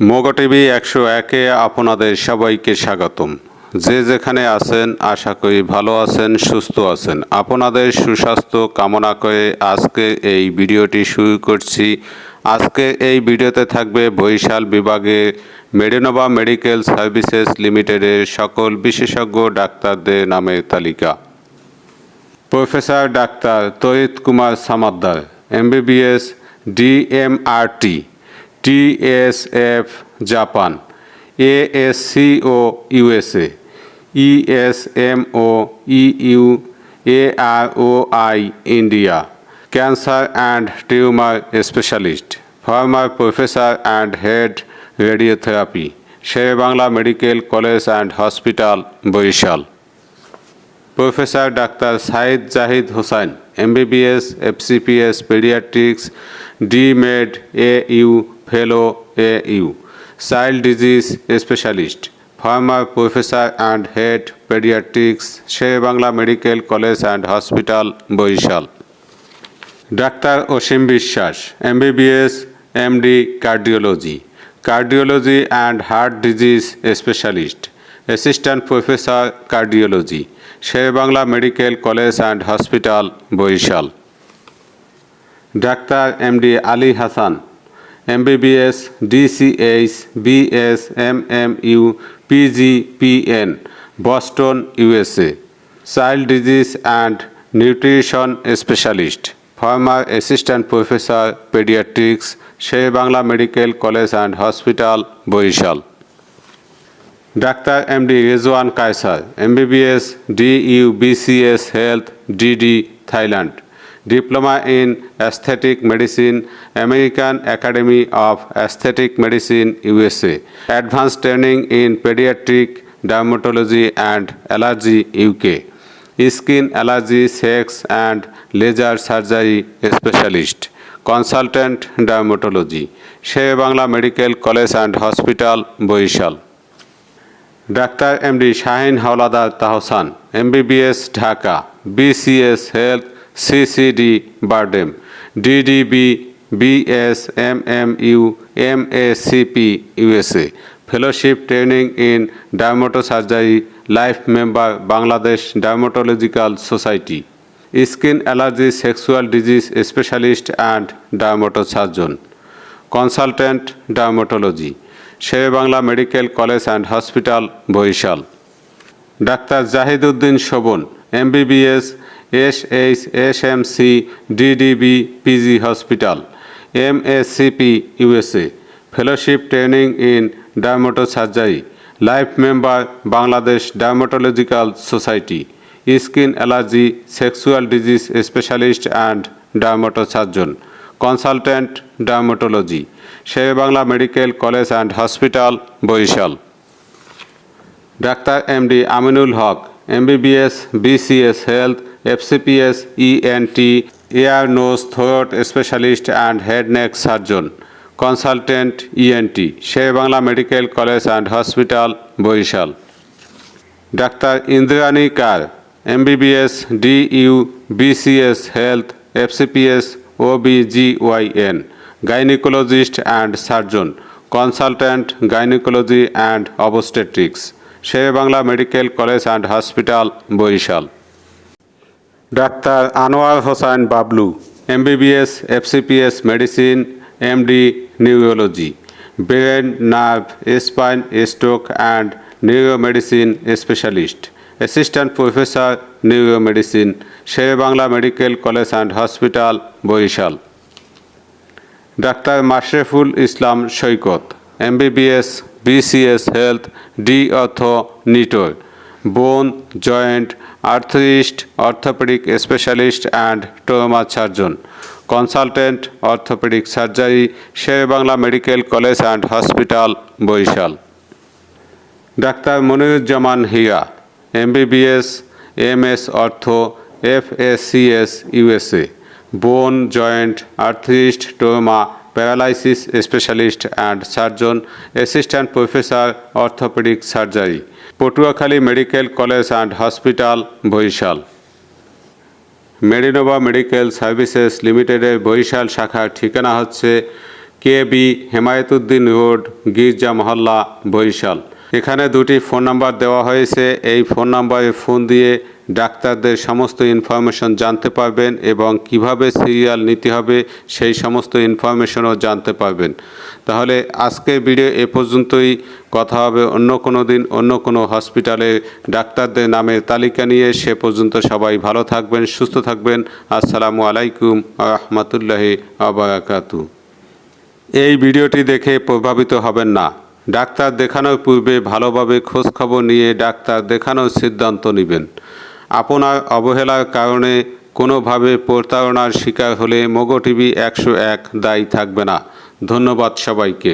মোগো TV 101-এ আপনাদের সবাইকে স্বাগতম। যে যেখানে আছেন আশা করি ভালো আছেন, সুস্থ আছেন। আপনাদের সুস্বাস্থ্য কামনা করে আজকে এই ভিডিওটি শুরু করছি। আজকে এই ভিডিওতে থাকবে বরিশাল বিভাগে মেডিনোভা মেডিকেল সার্ভিসেস লিমিটেডের সকল বিশেষজ্ঞ ডাক্তারদের নামের তালিকা। Professor doctor Tarit Kumar Samaddar, MBBS, DMRT, TSF Japan, ASCO USA, ESMO EU, AROI India, cancer and tumour specialist, former professor and head radiotherapy, Sher-e-Bangla medical college and hospital Barisal. Professor doctor Saeed Zahid Hossain, MBBS, FCPS paediatrics, DMed AU fellow AU, child disease specialist, former professor and head paediatrics, Sher-e-Bangla medical college and hospital Barisal. Doctor Asim Biswas, MBBS, MD cardiology, cardiology and heart disease specialist, assistant professor cardiology, Sher-e-Bangla medical college and hospital Barisal. Doctor MD Ali Hasan, MBBS, DCH, BS, MMU, PG, PN, Boston USA, child disease and nutrition specialist, former assistant professor paediatrics, Sher-e-Bangla medical college and hospital Barisal. Doctor MD Rezwan Kaiser, MBBS, DU BCS health DD Thailand, diploma in aesthetic medicine, American academy of aesthetic medicine USA, advance training in paediatric dermatology and allergy UK, skin allergy sex and laser surgery specialist, consultant dermatology, Sher-e-Bangla medical college and hospital Barisal. Doctor MD Shahin Howlader Tahsan, MBBS Dhaka, BCS health CCD BIRDEM, DDB BS MMU MACP USA, fellowship training in dermatosurgery, life member Bangladesh dermatological society, skin allergy sexual disease specialist and dermatosurgeon, consultant dermatology, Sher-e-Bangla medical college and hospital Barisal. Doctor Zahid Uddin Shovon, MBBS, SHMC, DDB PG hospital, MACP USA, fellowship training in dermatosurgery, life member Bangladesh dermatological society, skin allergy sexual disease specialist and dermatosurgeon, consultant dermatology, Sher-e-Bangla medical college and hospital Barisal. Doctor MD Aminul Haque, MBBS, BCS health FCPS ENT, ear nose throat specialist and head neck surgeon, consultant ENT, Sher-e-Bangla medical college and hospital Barisal. Doctor Indrani Kar, MBBS, DU BCS health FCPS OBGYN, gynaecologist and surgeon, consultant gynaecology and obstetrics, Sher-e-Bangla medical college and hospital Barisal. Doctor Anwar Hossain Bablu, MBBS, FCPS medicine, MD neurology, brain nerve spine stroke and neuromedicine specialist, assistant professor neuromedicine, Sher-e-Bangla medical college and hospital Barisal. Doctor Mashreful Islam Saikat, MBBS, BCS health D ortho NITOR, bone joint arthritis, orthopaedic specialist and trauma surgeon, consultant orthopaedic surgery, Sher-e-Bangla medical college and hospital Barisal. Doctor Moniruzzaman Hiya, MBBS, MS ortho FACS USA, bone joint arthritis trauma paralysis specialist and surgeon, assistant professor orthopaedic surgery, Patuakhali medical college and hospital Barishal. Medinova medical services লিমিটেডের বরিশাল শাখার ঠিকানা হচ্ছে KB হেমায়েতুদ্দিন road, গির্জা মহল্লা, বরিশাল। এখানে দুটি phone number দেওয়া হয়েছে। এই ফোন নাম্বারে ফোন দিয়ে ডাক্তারদের সমস্ত ইনফরমেশন জানতে পারবেন এবং কিভাবে সিরিয়াল নিতে হবে সেই সমস্ত ইনফরমেশনও জানতে পারবেন। তাহলে আজকের ভিডিও এ পর্যন্তই। কথা হবে অন্য কোনো দিন অন্য কোনো হসপিটালে ডাক্তারদের নামের তালিকা নিয়ে। সে পর্যন্ত সবাই ভালো থাকবেন, সুস্থ থাকবেন। আসসালামু আলাইকুম রহমতুল্লাহি আবরাকাতু। এই ভিডিওটি দেখে প্রভাবিত হবেন না। ডাক্তার দেখানোর পূর্বে ভালোভাবে খোঁজখবর নিয়ে ডাক্তার দেখানোর সিদ্ধান্ত নেবেন। আপনার অবহেলার কারণে কোনোভাবে প্রতারণার শিকার হলে মোগো টিভি 101 দায়ী থাকবে না। ধন্যবাদ সবাইকে।